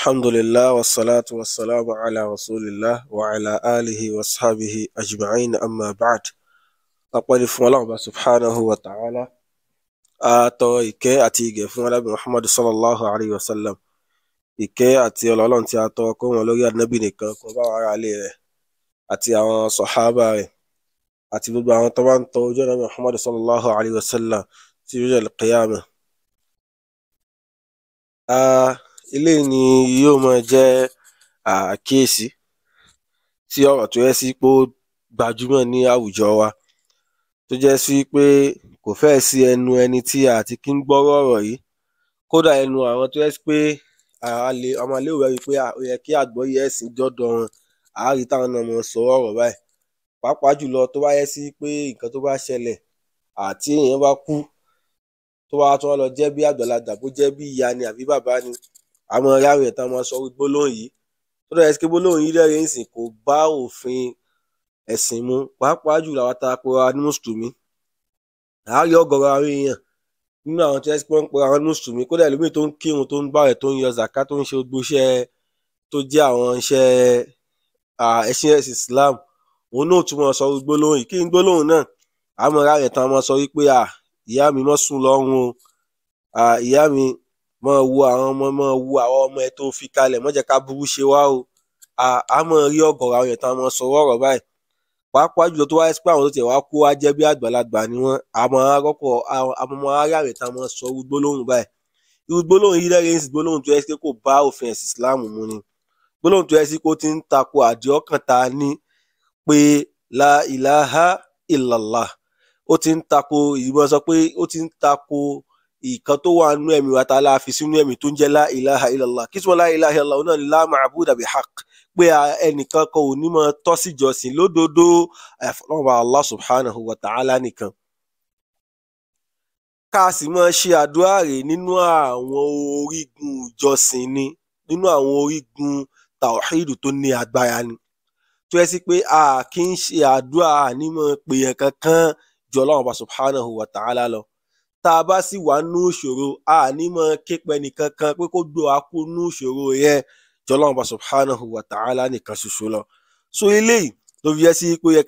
الحمد لله والصلاة والسلام على رسول الله وعلى آله وصحبه أجمعين أما بعد. أقول فún Ọlọ́run subhanahu wa ta'ala àtọrọ ìkẹ́ àti ìgẹ̀ fún Ànábì Muhammad sallallahu alayhi wa sallam. Ìkẹ́ àti Ọlọ́run tí a tọrọ kó wọn lórí Ànábì nìkan, kó bá wọn ará ilé rẹ̀ àti àwọn sàhábà rẹ̀ àti gbogbo àwọn tó bá ń tọ ojú ọ̀nà Ànábì Muhammad sallallahu alayhi wa sallam tí yóò jẹ́ al-qiyamah. Ilé ni yóò máa jẹ́ àkíyèsí sí ọ̀rọ̀ tó yẹ sí pé ó gbajúmọ̀ ní àwùjọ wa, tó jẹ́ sí pé kò fẹ́ẹ̀ sí ẹnu ẹni tí a ti kí ń gbọ́rọ̀ ọ̀rọ̀ yìí. Kódà ẹnu àwọn tó yẹ sí pé ọmọ ilé ìwé rí pé ó yẹ kí àgbọ́yé ẹ̀sìn dọ́dọ̀ wọn, àárí táwọn náà mọ̀ sọ ọ̀rọ̀ báyìí. Pàápàá jùlọ tó bá yẹ sí pé nǹkan tó bá ṣẹlẹ̀ àti èèyàn bá kú, tó bá tún wá lọ jẹ́ bí àgbàlagbà, bó jẹ́ bí ìyá ni àbí bàbá ni, àmọ́ rí àwọn èèyàn máa sọ gbólóhùn yìí, tó dẹ̀ yẹ sí pé gbólóhùn yìí lẹ́rìí ìsìn kò bá òfin ẹ̀sìn mu. Pàápàá jùlọ àwọn tá a pe wa ní mùsùlùmí, àárí ọ̀gọ̀rọ̀ àwọn èèyàn nínú àwọn tó yẹ sí pé wọ́n ń pe àwọn ní mùsùlùmí, kódà ẹlòmíì tó ń kírun, tó ń gbààwẹ̀, tó ń yọ zàká, tó ń ṣe gbogbo iṣẹ́ tó jẹ́ àwọn iṣẹ́ ẹ̀sìn Islam, òun náà tún máa sọ gbólóhùn yìí. Kí ni gbólóhùn náà? àmọ́ rí àwọn èèyàn máa sọ wípé ìyá mi mọ́ sùn lọ́rùn o, ìyá mi mọ́ wo àwọn ọmọ ẹ tó fi kalẹ̀, mọ́ jẹ́ ká burú ṣe wá o. àmọ́ rí ọ̀gọ̀rọ̀ àwọn èèyàn máa sọ ọ̀rọ̀ báyìí. Pàápàá jùlọ tó wáyé sí pé àwọn tó tiẹ̀ wá kó wá jẹ́ bí àgbàlagbà ni wọ́n, àmọ́ rí àwọn èèyàn máa sọ gbólóhùn báyìí. Irú gbólóhùn yìí lẹ́rìí sí gbólóhùn tó yẹ sí kò bá òfin ẹ̀sìn Islam mu ni. Gbólóhùn tó yẹ sí kó ti ń tako àdìọ́kàn ta ní pé la ilaha illallah, ó ti ń tako ìmọ̀ sọ pé ó ti ń tako ìkan tó wà nínú ẹ̀mí wa tá a láfi sínú ẹ̀mí tó ń jẹ́ la ilaha illallah. Kí sọ la ilaha illallah náà ni la ma'buda bihaq, pé ẹnìkan kan ò ní mọ tọ́ sí ìjọsìn lódodo àyàfi Allah subhanahu wa ta'ala nìkan. Ká sì mọ ṣe àdúrà rẹ̀ nínú àwọn orígun ìjọsìn ni, nínú àwọn orígun tawhidu tó ní agbára ni, tó yẹ sí pé a kì í ṣe àdúrà ànímọ̀ pèèyàn kankan jù Allah subhanahu wa ta'ala lọ. Tá a bá sì wà nínú ìṣòro, ànímọ̀ képe nìkankan pé kó gbé wa kú nínú ìṣòro yẹn jù Allah subhanahu wa ta'ala nìkan ṣoṣo lọ. So eléyìí ló fi yẹ sí pé ó yẹ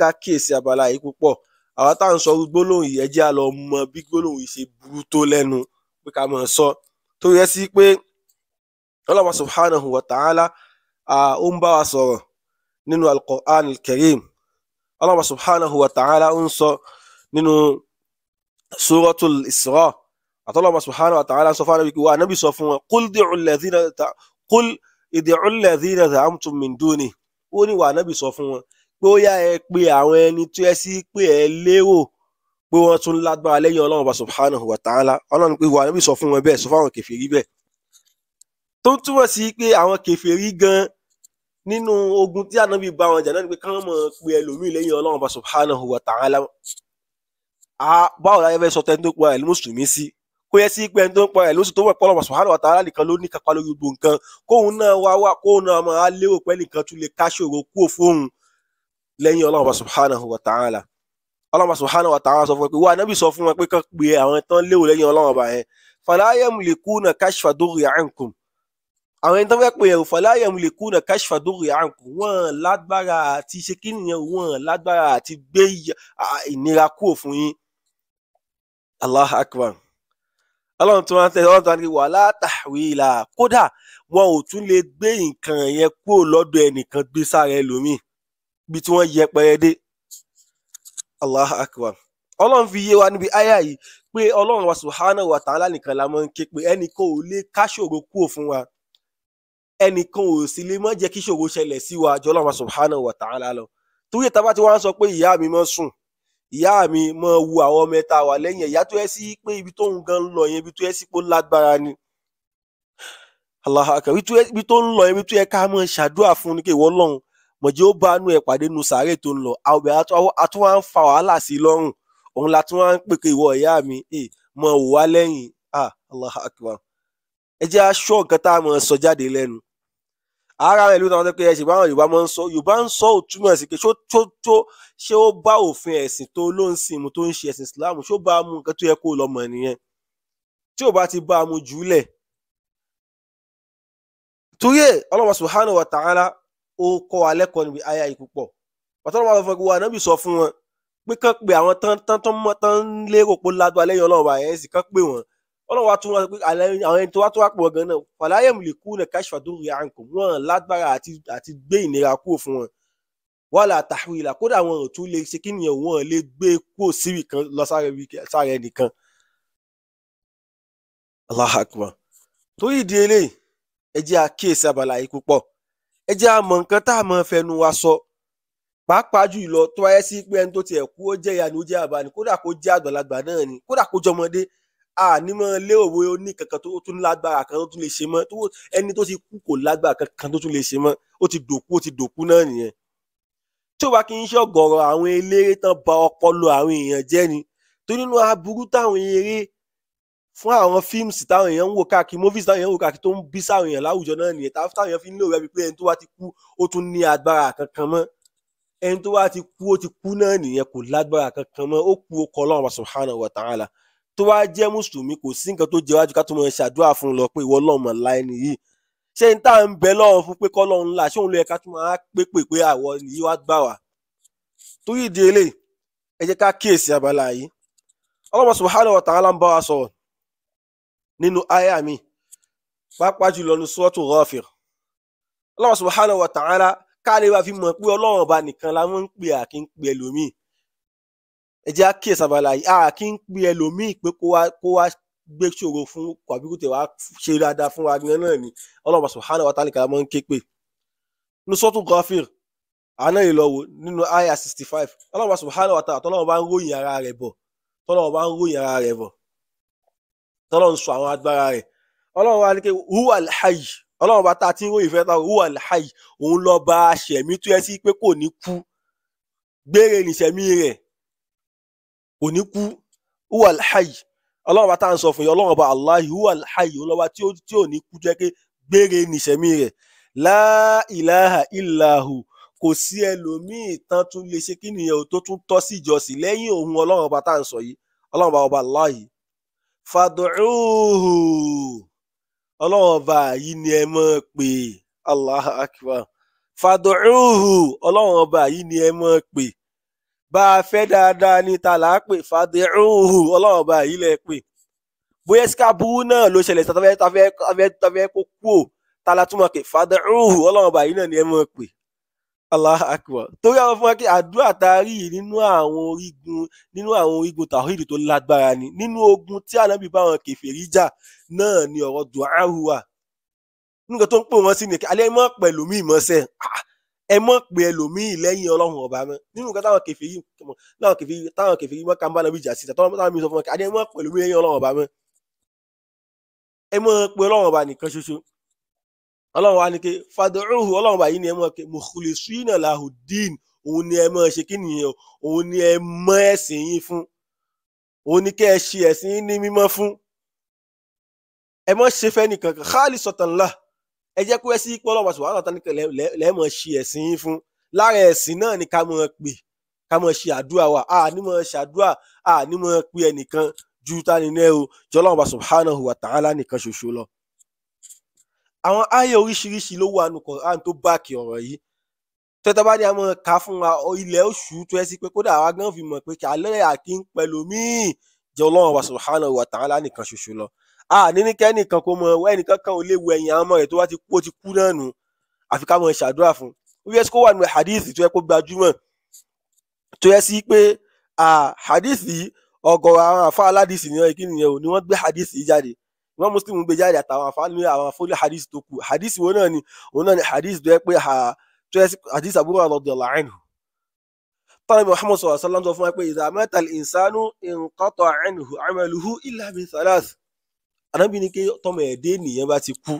ká kíyèsí abala yìí púpọ̀. Àwọn táwọn sọ gbólóhùn yìí, ẹ jẹ́ á lọ mọ bí gbólóhùn yìí ṣe burú tó lẹ́nu pé ká máa sọ, tó yẹ sí pé Allah subhanahu wa ta'ala ó ń bá wa sọ̀rọ̀ nínú al-Qur'an al-Karim. Allah subhanahu wa ta'ala ń sọ nínú suratul Isra, àti Allah subhanahu wa ta'ala sọ fún Ànábì wa Ànábì sọ fún wọn, qul id'u alladhina za'amtum min duni. Ó ní wa Ànábì sọ fún wọn pé ó yá ẹ pé àwọn ẹni tó yẹ sí pé ẹ lérò pé wọ́n tún lágbára lẹ́yìn Allah subhanahu wa ta'ala. Ọlọ́run pé wa Ànábì sọ fún wọn bẹ́ẹ̀, sọ fún àwọn kèfèrí bẹ́ẹ̀, tó ń túmọ̀ sí pé àwọn kèfèrí gan nínú ogun tí Ànábì bá wọn jà náà ni pé káwọn mọ̀ pé ẹlòmíì lẹ́yìn Allah subhanahu wa ta'ala. Báwo la fẹ́ sọ tẹ́ni tó pa ẹ̀ mùsùlùmí sí? Kó yẹ sí pé ẹni tó ń pa ẹ̀ lóṣù tó wọ̀ pé Allah subhanahu wa ta'ala nìkan ló ní kápá lórí gbogbo nǹkan, kóun náà máa lérò pé nìkan tún lè káṣòro kúrò fóun lẹ́yìn Allah subhanahu wa ta'ala. Allah subhanahu wa ta'ala sọ fún wọn pé wọ́n Ànábì sọ fún wọn pé kán pe àwọn tán lérò lẹ́yìn Allah ọba yẹn, fala yamlikuna kashfa durri ankum. Àwọn ẹni tó fẹ́ pè ẹ̀rù fala yamlikuna kashfa durri ankum, wọ́n lágbára àti ṣe kí nìyẹn, wọ́n lágbára àti gbé ìnira kúrò fún yín. Allahu akbar. Ọlọ́run tó wá ń tẹ̀lé ọlọ́run tó wá ní wala tahwila, kódà wọn ò tún lè gbé nǹkan yẹn kúrò lọ́dọ̀ ẹnìkan gbé sára ẹlòmíì bí tí wọ́n yẹpẹrẹ dé. Allahu akbar. Ọlọ́run fi yé wa níbi àyà yìí pé Ọlọ́run wa subhanahu wa ta'ala nìkan la máa ń ké pé ẹnìkan ò lè káṣòro kúrò fún wa, ẹnìkan ò sì lè má jẹ́ kí ṣòro ṣẹlẹ̀ sí wa jọ Ọlọ́run wa subhanahu wa ta'ala lọ. Torí tá bá ti wá ń sọ pé ìyá mi mọ́ sùn, ìyá mi mọ́ wu àwọn ọmọ ẹ̀ta wà lẹ́yìn ìyá tó yẹ sí pé ibi tó ń gan lọ yẹn, ibi tó yẹ sí pé ó lágbára ni. Allahu akbar. Ibi tó ń lọ yẹn, ibi tó yẹ ká mọ́ ṣàdúrà fún ni kí ìwọ Ọlọ́run mọ̀jẹ́ ó bá nú ẹ̀ pàdé nu sàárè tó ń lọ. Àtún wá ń fa wàhálà sí lọ́rùn, òun la tún wá ń pè pé ìwọ ìyá mi mọ̀ wò wá lẹ́yìn. Allahu akbar. Ẹ jẹ́ aṣọ nǹkan tá a mọ̀ sọ jáde lẹ́nu. Ara rẹ̀ ló náà wọ́n pé ẹ̀sìn báwọn Yorùbá máa ń sọ, Yorùbá ń sọ òtúmọ̀ sí pé ṣé ó bá òfin ẹ̀sìn tó ló ń sìn mu tó ń ṣe ẹ̀sìn Islam, ṣó bá mu nǹkan tó yẹ kó lọ mọ̀ nìyẹn. Tí ò bá ti bá mu jùlẹ̀, torí ẹ̀ Allah subhanahu wa ta'ala ó kọ́ wa lẹ́kọ̀ọ́ níbi àyà yìí púpọ̀ pàtàkì wọn fún wa Ànábì sọ fún wọn pé kán pé àwọn tán lérò pé lágbára lẹ́yìn Ọlọ́run bá yẹn sì kán pé wọn Ọlọ́run wa tún wọn pé àwọn ẹni tó wá pọ̀ gan náà fala yamlikuna kashfa durri ankum wọn lágbára àti gbé ìnira kúrò fún wọn wala tahwila kódà wọn ò tún lè ṣe kí nìyẹn wọn lè gbé kúrò síbì kan lọ sára ẹnìkan Allahu akbar torí ìdí eléyìí ẹ jẹ́ àkíyèsí abala yìí púpọ̀ ẹ jẹ́ àmọ̀ nǹkan tá a mọ̀ fẹnu wa sọ pàápàá jù lọ tó wáyé sí pé ẹni tó tiẹ̀ kú ó jẹ́ ìyá ni ó jẹ́ àbá ni kódà kó jẹ́ àgbàlagbà náà ni kódà kó jọmọdé ànímọ̀ lérò bóyá ó ní kankan tó tún lágbára kan tó tún lè ṣe mọ́ ẹni tó ti kú kò lágbára kankan tó tún lè ṣe mọ́ ó ti dòkú náà nìyẹn tí ó bá kí n ṣe ọ̀gọ̀rọ̀ àwọn eléré tán ba ọpọlọ àwọn èèyàn jẹ́ ni tó nínú aburú táwọn eré fún àwọn fíìmù táwọn èèyàn ń wò káàkiri movies táwọn èèyàn ń wò káàkiri tó ń bí sáwọn èèyàn láwùjọ náà nìyẹn táwọn èèyàn fi ń lò rẹ pé ẹni tó wá ti kú ó tún ní agbára kankan mọ́ ẹni tó wá ti kú ó ti kú náà nìyẹn kò lágbára kankan mọ́ ó kú ó kọ Ọlọ́run subhanahu wa ta'ala tó wá jẹ́ mùsùlùmí kò sí nǹkan tó jẹ wájú ká tó mọ̀ ṣàdúrà fún un lọ pé ìwọ Ọlọ́run mọ̀ láì nìyí ṣé n tá à ń bẹ lọ́run fún pé kọ́lọ́run ńlá ṣé òun ló yẹ ká tó máa pé àwọ̀ nìyí wá gbà wá torí ìdí eléyìí ẹ jẹ́ ká kíyèsí abala yìí Allah subhanahu wa ta'ala ń bá wa sọ̀rọ̀ nínú àyà mi pàápàá jùlọ ní Suratul Ghafir Allah subhanahu wa ta'ala káàlẹ́ wa fi mọ̀ pé Ọlọ́run ọba nìkan la mọ̀ ń pè àkí ń pè ẹlòmíì ẹ jẹ́ àkíyèsí abala yìí àkí ń pè ẹlòmíì pé kó wá gbé ṣòro fún kàbí kó tẹ̀ wá ṣe dáadáa fún wa gan náà ni Ọlọ́run subhanahu wa ta'ala nìkan la mọ̀ ń ké pè ní Suratul Ghafir àná ìlọ́wọ́ nínú àyà 65 Ọlọ́run subhanahu wa ta'ala tọ́lọ́run bá ń ròyìn ara rẹ̀ bọ̀ tọ́lọ́run sọ àwọn agbára rẹ̀ Ọlọ́run wa ní pé huwa al-hayy Ọlọ́run bá ta tí ń ròyìn fẹ́ ta huwa al-hayy òun lọ bá aṣẹ̀mí tó yẹ sí pé kò ní kú gbére nìṣẹ̀mí rẹ̀ kò ní kú huwa al-hayy Ọlọ́run bá ta ń sọ fún yín Ọlọ́run bá Allah huwa al-hayy òun lọ́ba tí ò ní kú jẹ́ pé gbére nìṣẹ̀mí rẹ̀ la ilaha illa hu kò sí ẹlòmíì tán tún lè ṣe kí nìyẹn tó tún tọ́ sí ìjọsìn lẹ́yìn òun Ọlọ́run bá ta ń sọ yìí Ọlọ́run bá ọba Allah yìí fad'uhu Ọlọ́run ọba yìí ni ẹ mọ̀ pé Allahu akbar fad'uhu Ọlọ́run ọba yìí ni ẹ mọ̀ pé bá a fẹ́ dáadáa ní ta là á pè fad'uhu Ọlọ́run ọba yìí lẹ pè bóyá síkà burú náà ló ṣẹlẹ̀ tafẹ́ kó kú ò ta la túmọ̀ pé fad'uhu Ọlọ́run ọba yìí náà ni ẹ mọ̀ pé Allahu akbar torí àwọn fún wa kí àdúrà taari nínú àwọn orígun tàwhídì tó lágbára ni nínú ogun tí Ànábì bá wọn kèfèrí jà náà ni ọ̀rọ̀ dùáhù wà nígbà tó ń pè wọ́n sí ni alẹ́ mọ́ pẹ̀lú mi ìmọ̀ọ́sẹ̀ ẹ mọ̀ pé ẹlòmíì lẹ́yìn Ọlọ́run ọba mọ́ nínú nǹkan táwọn kèfèrí mọ́ kàmbá Ànábì jà sí táwọn mi sọ fún wọn kí alẹ́ mọ́ pẹ̀lú mi lẹ́yìn Ọlọ́run ọba mọ́ ẹ mọ̀ pé Ọlọ́run ọba nìkan ṣoṣo Ọlọ́run wa ni pé fad'uhu Ọlọ́run bá yìí ni ẹ mọ̀ pé mukhlisina lahud-din òun ni ẹ mọ̀ ṣe kí nìyẹn òun ni ẹ mọ̀ ẹ̀sìn yín fún òun ni kẹ́ ẹ ṣe ẹ̀sìn yín ní mímọ́ fún ẹ mọ̀ ṣe fẹ́ nìkan khalisatan lah ẹ jẹ́ kó ẹ sí pé Ọlọ́run subhanahu wa ta'ala lẹ́ẹ̀mọ̀ ṣe ẹ̀sìn yín fún lára ẹ̀sìn náà ni ká mọ̀ ṣe àdúrà wa ní mọ̀ ṣàdúrà ní mọ̀ pé ẹnìkan ju tani náà o jọ Ọlọ́run subhanahu wa ta'ala nìkan ṣoṣo lọ àwọn ayé oríṣiríṣi ló wà nù Kùránì tó báàkì ọ̀rọ̀ yìí tẹ́tẹ́ bá ní àwọn ká fún wa ilẹ̀ oṣù tó ẹ́ sí pé kódà àwa gan fi mọ̀ pé kí alẹ́ àkí ń pẹ̀lú míì jẹ́ Ọlọ́run subhanahu wa ta'ala nìkan ṣoṣo lọ níníkẹ́ nìkan kó mọ ẹnìkan kan ò lè wo ẹ̀yìn àwọn ọmọ rẹ̀ tó wá ti kú ó ti kú náà nù àfi ká mọ̀ ṣàdúrà fún ó yẹ kó wà nù hadith tó yẹ kó gbajúmọ̀ tó yẹ sí pé hadith yìí ọ̀gọ̀rọ̀ àwọn àfa aládìsí ni wọ́n gbé hadith yìí jáde wọ́n Muslim gbé jáde àtàwọn àfáàní àwọn afọ́lé hadith tó kù hadith wo náà ni òun náà ni hadith tó yẹ pé hadith Abu Hurairah radiyallahu anhu tọ́lá Muhammad sallallahu alaihi wasallam sọ fún wa pé idha mata al-insanu inqata'a anhu 'amaluhu illa min thalath Ànábì ní kí tọmọ ẹ̀dẹ́ nìyẹn bá ti kú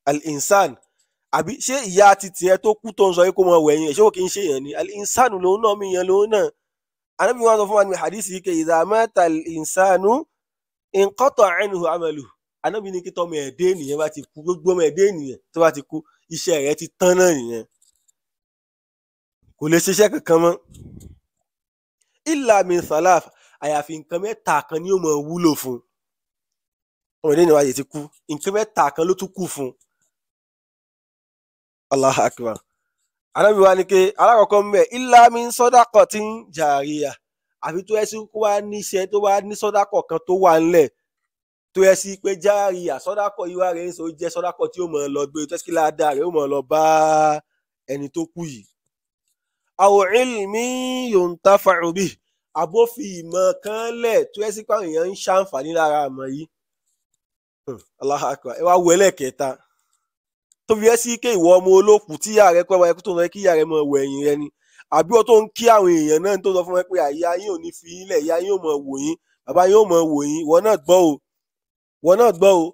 al-insan àbí ṣé ìyá ti tiẹ̀ tó kú tó ń sọ kó mọ wẹ̀yìn ẹ̀ ṣé ó kì í ṣe yẹn ni al-insanu lòun náà mi yẹn lòun náà Ànábì wọn sọ fún wa ní hadith yìí pé idha mata al-insanu inqata'a anhu 'amaluhu Ànábì ní kí tọmọ ẹ̀dẹ́ nìyẹn bá ti kú gbogbo ọmọ ẹ̀dẹ́ nìyẹn tó bá ti kú iṣẹ́ rẹ̀ ti tán náà nìyẹn kò lè ṣiṣẹ́ kankan mọ́ illa min thalath àyàfi nǹkan mẹ́ta kan ni ó mọ̀ wúlò fún ọmọ ìdí ènìyàn ti kú, nǹkan mẹ́ta kan ló tún kù fún. Allahu akbar. Ànábì wa ní pé alákọ̀ọ́kọ́ ń bẹ̀ illa min sadaqatin jariyah, àfi tó yẹ sí kó wá níṣẹ́ tó wá ní sọ́dákọ̀ kan tó wà ńlẹ̀ tó yẹ sí pé jariyah sọ́dákọ̀ yìí wá rẹ̀ ń sọ jẹ́ sọ́dákọ̀ tí ó mọ̀ lọ gbé tó yẹ sí ládàá rẹ̀ ó mọ̀ lọ bá ẹni tó kú yìí. Aw ilmin yuntafa'u bihi, àbófin ìmọ̀ kan lẹ̀ tó yẹ sí pé àwọn èèyàn ń ṣàǹfààní lára àmọ́ yìí. Allahu akbar. Ẹ wá wo ẹlẹ́kẹta tó fi yẹ sí pé ìwọ ọmọ olókùú tí ìyá rẹ pẹ́ wáyé tó sọ kí ìyá rẹ mọ̀ wọ ẹ̀yìn rẹ ni, àbí ọ tó ń kí àwọn èèyàn náà tó sọ fún ẹ pé àyà yín ò ní fi ilẹ̀, ìyá yín ò mọ̀ wò yín, bàbá yín ò mọ̀ wò yín, ìwọ náà gbọ́ o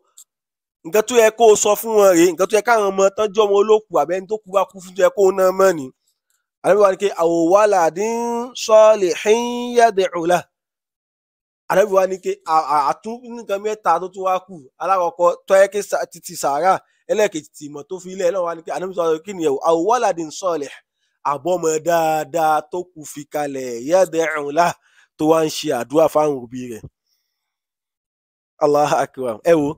nǹkan tó yẹ kó o sọ fún wọn rèé, nǹkan tó yẹ káwọn ọmọ tán jọ́ ọmọ olókùú àbẹ́ni tó kú bá kú fún tó yẹ kó o náà mọ̀ ni. Ànábì wa ní pé aw waladin salihin yad'u lahu, Ànábì wa ní pé àtún nǹkan mẹ́ta tó tún wá kù, alákọ̀ọ́kọ́ tó yẹ kí títí sàárà, ẹlẹ́ẹ̀kejì tí ìmọ̀ tó fi ilẹ̀ náà wá ní pé Ànábì sọ kí ni ẹ̀wọ̀ aw waladin salih, àbọ̀mọ̀ dáadáa tó kù fi kalẹ̀ yad'u lahu tó wá ń ṣe àdúrà fáwọn òbí rẹ̀. Allahu akbar. Ẹ wo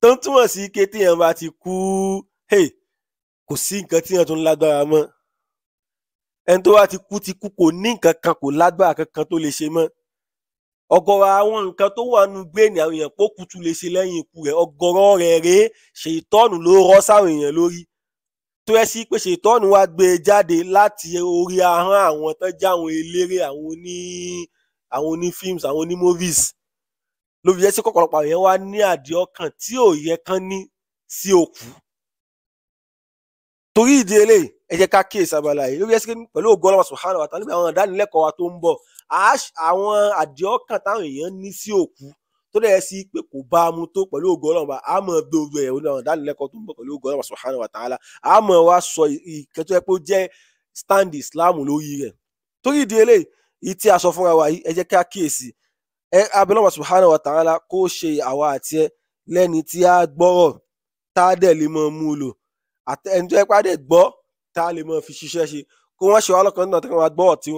tó ń túmọ̀ sí pé téèyàn bá ti kú kò sí nǹkan téèyàn tó ń lágbára mọ́. Ẹni tó bá ti kú kò ní nǹkan kan, kò lágbára kankan tó lè ṣe mọ́. Ọ̀gọ̀rọ̀ àwọn nǹkan tó wà nínú gbéènì àwọn èèyàn pókú tún lè ṣe lẹ́yìn ikú rẹ̀, ọ̀gọ̀rọ̀ rẹ̀ rèé ṣètọ́nù ló rọ́ sáwọn èèyàn lórí tó yẹ sí pé ṣètọ́nù wá gbé e jáde láti orí ahọ́n àwọn tó jẹ́ àwọn eléré, àwọn oní films, àwọn oní movies, ló fi yẹ sí kọ̀pọ̀lọpọ̀ àwọn èèyàn wá ní àdìọ́kàn tí ò yẹ kán ní sí òkú. Torí ìdí eléyìí ẹ jẹ́ ká kíyèsí abala yìí, ló fi yẹ sí pẹ̀lú ògo Ọlọ́run subhanahu wa ta'ala níbi àwọn ìdánilẹ́kọ̀ọ́ wa tó ń bọ̀, àwọn àdìọ́kàn táwọn èèyàn ní sí òkú tó dẹ̀ sí pé kò bá a mu tó pẹ̀lú ògo Ọlọ́run bá a mọ̀ gbé ojú ẹ̀ ní àwọn ìdánilẹ́kọ̀ọ́ tó ń bọ̀ pẹ̀lú ògo Ọlọ́run subhanahu wa ta'ala, a mọ̀ wá sọ ìkẹ́ tó yẹ pé ó jẹ́ stand Islam lórí rẹ̀. Torí ìdí eléyìí yìí tí a sọ fúnra wa yìí ẹ jẹ́ ká kíyèsí, abẹ́ Ọlọ́run subhanahu wa ta'ala kó ṣe àwa àti ẹ lẹ́ni tí a gbọ́rọ̀ tá a dẹ̀ lè mọ̀ mú lò, ẹni tó yẹ pé a dẹ̀ gbọ́ tá a lè mọ̀ fi ṣiṣẹ́ ṣe, kó wọ́n ṣe wá lọ́kàn náà tí wọ́n gbọ́rọ̀ tí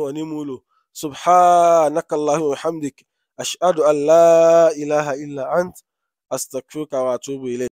wọ́n ní mú lò. Subhanakallahumma wa hamdik ashhadu an la ilaha illa ant astaghfiruka wa atubu ilayk.